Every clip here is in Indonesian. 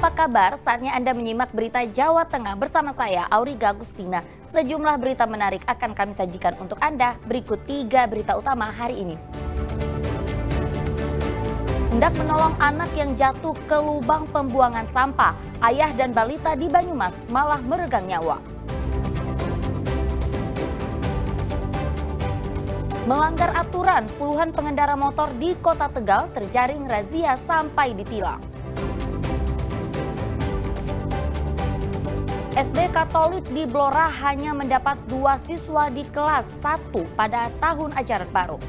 Apa kabar? Saatnya Anda menyimak berita Jawa Tengah bersama saya, Auriga Agustina. Sejumlah berita menarik akan kami sajikan untuk Anda. Berikut 3 berita utama hari ini. Hendak menolong anak yang jatuh ke lubang pembuangan sampah, ayah dan balita di Banyumas malah meregang nyawa. Melanggar aturan, puluhan pengendara motor di Kota Tegal terjaring razia sampai ditilang. SD Katolik di Blora hanya mendapat 2 siswa di kelas 1 pada tahun ajaran baru.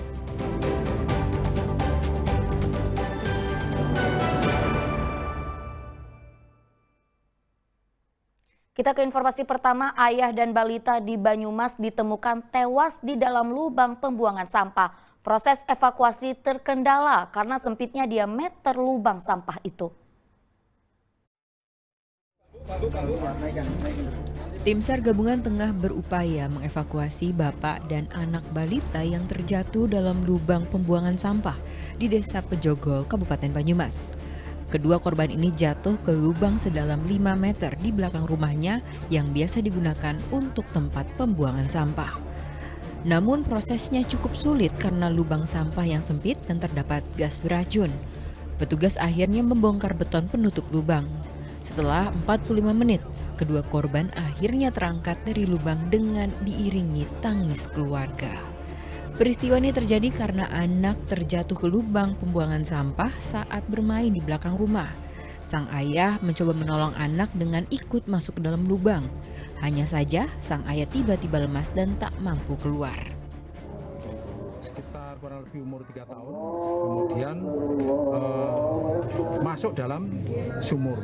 Kita ke informasi pertama, ayah dan balita di Banyumas ditemukan tewas di dalam lubang pembuangan sampah. Proses evakuasi terkendala karena sempitnya diameter lubang sampah itu. Tim SAR gabungan tengah berupaya mengevakuasi bapak dan anak balita yang terjatuh dalam lubang pembuangan sampah di Desa Pejogol, Kabupaten Banyumas. Kedua korban ini jatuh ke lubang sedalam 5 meter di belakang rumahnya yang biasa digunakan untuk tempat pembuangan sampah. Namun prosesnya cukup sulit karena lubang sampah yang sempit dan terdapat gas beracun. Petugas akhirnya membongkar beton penutup lubang. Setelah 45 menit, kedua korban akhirnya terangkat dari lubang dengan diiringi tangis keluarga. Peristiwa ini terjadi karena anak terjatuh ke lubang pembuangan sampah saat bermain di belakang rumah. Sang ayah mencoba menolong anak dengan ikut masuk ke dalam lubang. Hanya saja sang ayah tiba-tiba lemas dan tak mampu keluar. Sekitar kurang lebih umur 3 tahun, kemudian masuk dalam sumur.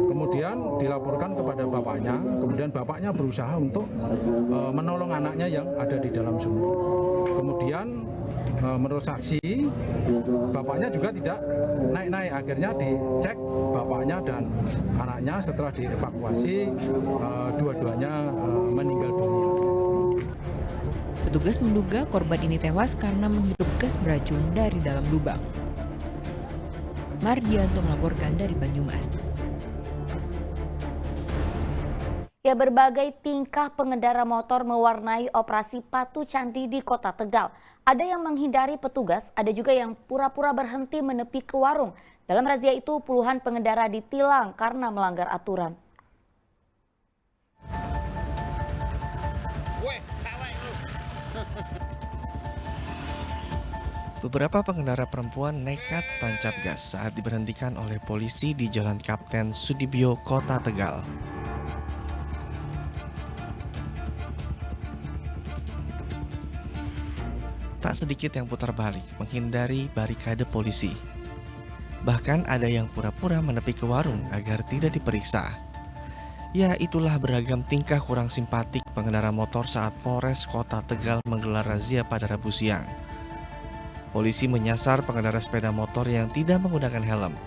Kemudian dilaporkan kepada bapaknya, kemudian bapaknya berusaha untuk menolong anaknya yang ada di dalam sumur. Kemudian menurut saksi, bapaknya juga tidak naik-naik, akhirnya dicek bapaknya dan anaknya setelah dievakuasi, dua-duanya meninggal dunia. Petugas menduga korban ini tewas karena menghirup gas beracun dari dalam lubang. Mardianto melaporkan dari Banyumas. Ya, berbagai tingkah pengendara motor mewarnai operasi Patu Candi di Kota Tegal. Ada yang menghindari petugas, ada juga yang pura-pura berhenti menepi ke warung. Dalam razia itu puluhan pengendara ditilang karena melanggar aturan. Beberapa pengendara perempuan nekat tancap gas saat diberhentikan oleh polisi di Jalan Kapten Sudibyo, Kota Tegal. Tak sedikit yang putar balik menghindari barikade polisi. Bahkan ada yang pura-pura menepi ke warung agar tidak diperiksa. Ya, itulah beragam tingkah kurang simpatik pengendara motor saat Polres Kota Tegal menggelar razia pada Rabu siang. Polisi menyasar pengendara sepeda motor yang tidak menggunakan helm,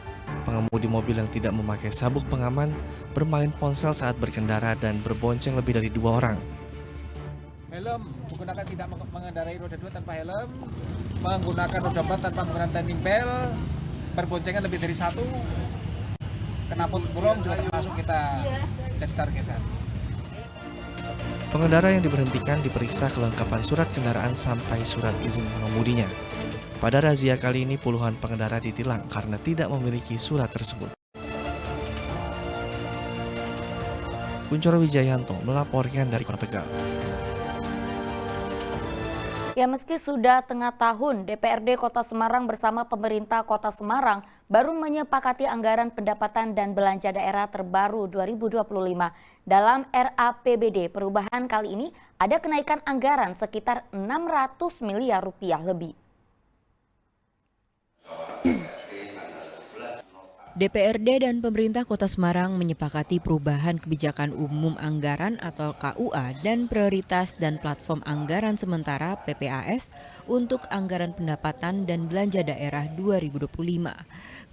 pengemudi mobil yang tidak memakai sabuk pengaman, bermain ponsel saat berkendara, dan berbonceng lebih dari 2 orang. Helm, menggunakan tidak mengendarai roda 2 tanpa helm, menggunakan roda 4 tanpa menggunakan timing belt, berboncengan lebih dari 1, knalpot bolong juga termasuk kita jadi targetan. Pengendara yang diberhentikan diperiksa kelengkapan surat kendaraan sampai surat izin mengemudinya. Pada razia kali ini puluhan pengendara ditilang karena tidak memiliki surat tersebut. Kuncoro Wijayanto melaporkan dari Kota Tegal. Ya, meski sudah tengah tahun, DPRD Kota Semarang bersama pemerintah Kota Semarang baru menyepakati anggaran pendapatan dan belanja daerah terbaru 2025. Dalam RAPBD perubahan kali ini ada kenaikan anggaran sekitar 600 miliar rupiah lebih. DPRD dan pemerintah Kota Semarang menyepakati perubahan kebijakan umum anggaran atau KUA dan prioritas dan platform anggaran sementara PPAS untuk anggaran pendapatan dan belanja daerah 2025.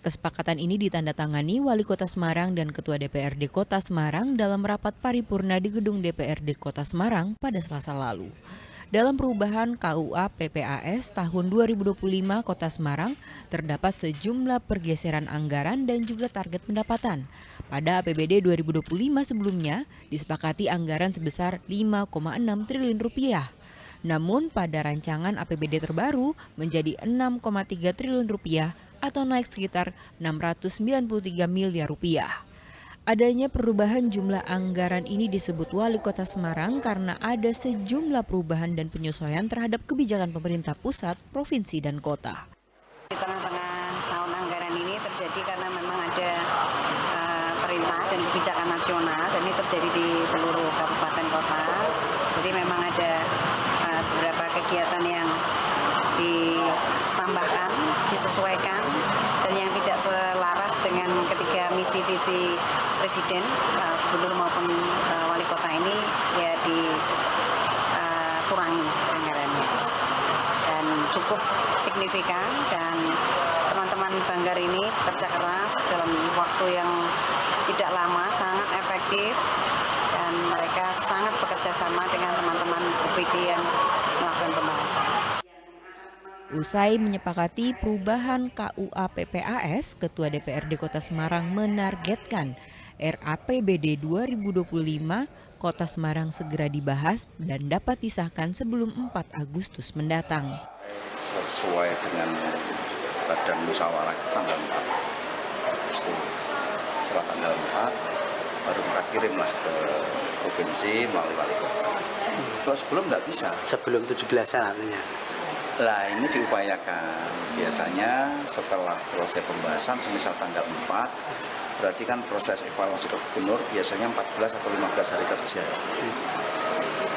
Kesepakatan ini ditandatangani Wali Kota Semarang dan Ketua DPRD Kota Semarang dalam rapat paripurna di gedung DPRD Kota Semarang pada Selasa lalu. Dalam perubahan KUA PPAS tahun 2025 Kota Semarang, terdapat sejumlah pergeseran anggaran dan juga target pendapatan. Pada APBD 2025 sebelumnya, disepakati anggaran sebesar 5,6 triliun rupiah. Namun pada rancangan APBD terbaru menjadi 6,3 triliun rupiah atau naik sekitar 693 miliar rupiah. Adanya perubahan jumlah anggaran ini disebut Wali Kota Semarang karena ada sejumlah perubahan dan penyesuaian terhadap kebijakan pemerintah pusat, provinsi, dan kota. Di tengah-tengah tahun anggaran ini terjadi karena memang ada perintah dan kebijakan nasional dan ini terjadi di seluruh kabupaten kota. Jadi memang ada beberapa kegiatan yang ditambahkan, disesuaikan, dan yang tidak selaras dengan ketiga misi visi Presiden, Gubernur maupun Wali Kota ini ya dikurangi anggarannya. Dan cukup signifikan dan teman-teman Banggar ini kerja keras dalam waktu yang tidak lama, sangat efektif. Dan mereka sangat bekerja sama dengan teman-teman UPD yang melakukan pembahasan. Usai menyepakati perubahan KUA PPAS, Ketua DPRD Kota Semarang menargetkan RAPBD 2025 Kota Semarang segera dibahas dan dapat disahkan sebelum 4 Agustus mendatang. Sesuai dengan Badan Musyawarah tanggal 4 Agustus, setelah tanggal 4 baru kita kirimlah ke provinsi melalui wali kota. Kalau sebelum nggak bisa. Sebelum 17-an artinya? Lah ini diupayakan. Biasanya setelah selesai pembahasan, semisal tanggal 4, berarti kan proses evaluasi ke gubernur biasanya 14 atau 15 hari kerja.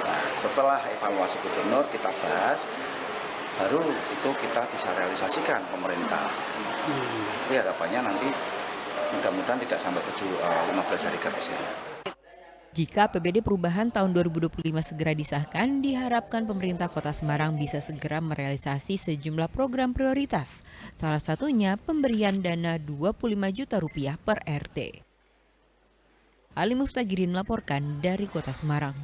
Nah, setelah evaluasi gubernur kita bahas, baru itu kita bisa realisasikan pemerintah. Tapi harapannya nanti mudah-mudahan tidak sampai 15 hari kerja. Jika APBD perubahan tahun 2025 segera disahkan, diharapkan pemerintah Kota Semarang bisa segera merealisasi sejumlah program prioritas. Salah satunya pemberian dana 25 juta rupiah per RT. Ali Muftagirin melaporkan dari Kota Semarang.